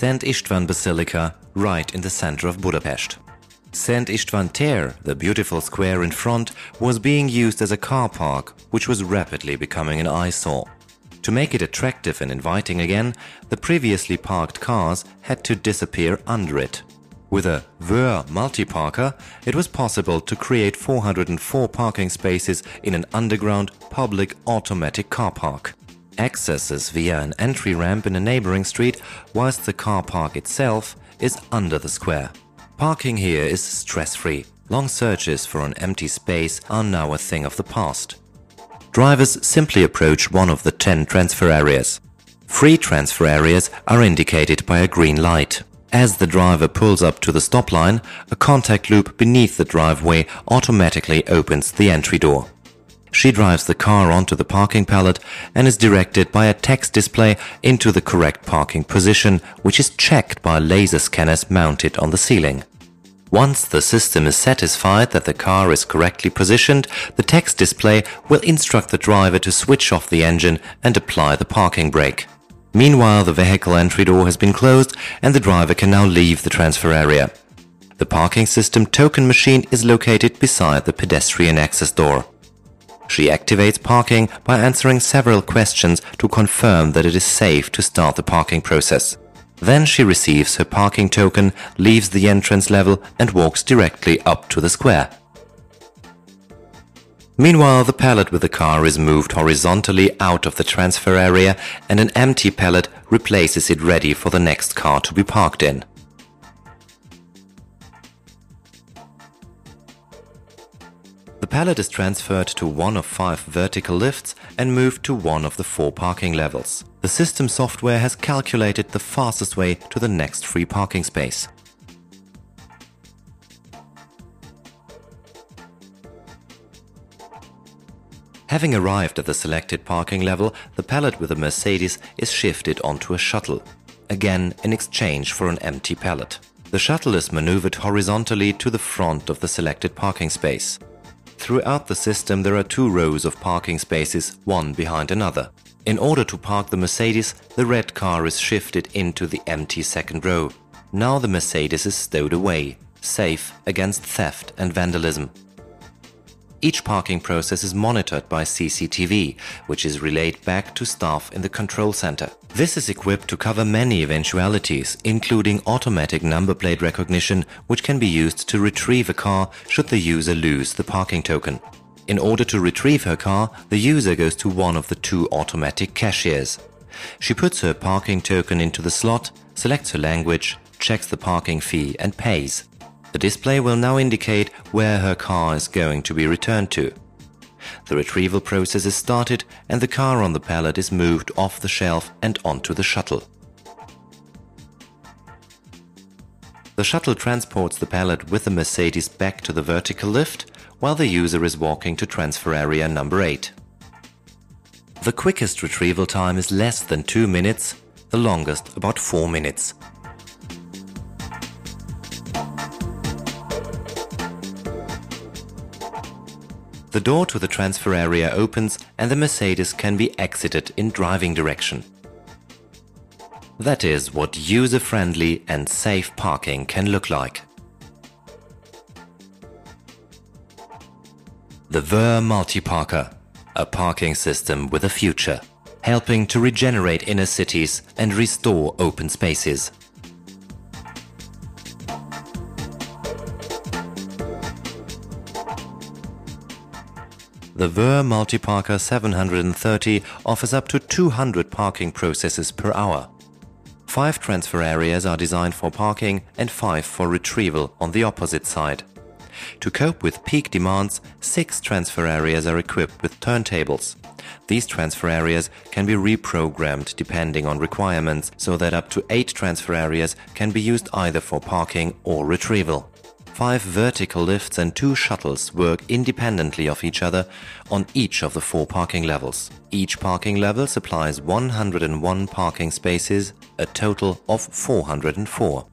Szent István Basilica, right in the center of Budapest. Szent István tér, the beautiful square in front, was being used as a car park, which was rapidly becoming an eyesore. To make it attractive and inviting again, the previously parked cars had to disappear under it. With a Wör multi-parker, it was possible to create 404 parking spaces in an underground public automatic car park. Access is via an entry ramp in a neighboring street, whilst the car park itself is under the square. Parking here is stress-free. Long searches for an empty space are now a thing of the past. Drivers simply approach one of the 10 transfer areas. Free transfer areas are indicated by a green light. As the driver pulls up to the stop line, a contact loop beneath the driveway automatically opens the entry door. She drives the car onto the parking pallet and is directed by a text display into the correct parking position, which is checked by laser scanners mounted on the ceiling. Once the system is satisfied that the car is correctly positioned, the text display will instruct the driver to switch off the engine and apply the parking brake. Meanwhile, the vehicle entry door has been closed and the driver can now leave the transfer area. The parking system token machine is located beside the pedestrian access door. She activates parking by answering several questions to confirm that it is safe to start the parking process. Then she receives her parking token, leaves the entrance level and walks directly up to the square. Meanwhile, the pallet with the car is moved horizontally out of the transfer area and an empty pallet replaces it, ready for the next car to be parked in. The pallet is transferred to one of 5 vertical lifts and moved to one of the 4 parking levels. The system software has calculated the fastest way to the next free parking space. Having arrived at the selected parking level, the pallet with the Mercedes is shifted onto a shuttle, again in exchange for an empty pallet. The shuttle is maneuvered horizontally to the front of the selected parking space. Throughout the system there are 2 rows of parking spaces, one behind another. In order to park the Mercedes, the red car is shifted into the empty second row. Now the Mercedes is stowed away, safe against theft and vandalism. Each parking process is monitored by CCTV, which is relayed back to staff in the control center. This is equipped to cover many eventualities, including automatic number plate recognition, which can be used to retrieve a car should the user lose the parking token. In order to retrieve her car, the user goes to one of the 2 automatic cashiers. She puts her parking token into the slot, selects her language, checks the parking fee and pays. The display will now indicate where her car is going to be returned to. The retrieval process is started and the car on the pallet is moved off the shelf and onto the shuttle. The shuttle transports the pallet with the Mercedes back to the vertical lift, while the user is walking to transfer area number 8. The quickest retrieval time is less than 2 minutes, the longest about 4 minutes. The door to the transfer area opens and the Mercedes can be exited in driving direction. That is what user-friendly and safe parking can look like. The Wör multi-parker, a parking system with a future, helping to regenerate inner cities and restore open spaces. The Wör Multiparker 730 offers up to 200 parking processes per hour. 5 transfer areas are designed for parking and 5 for retrieval on the opposite side. To cope with peak demands, 6 transfer areas are equipped with turntables. These transfer areas can be reprogrammed depending on requirements, so that up to 8 transfer areas can be used either for parking or retrieval. 5 vertical lifts and 2 shuttles work independently of each other on each of the 4 parking levels. Each parking level supplies 101 parking spaces, a total of 404.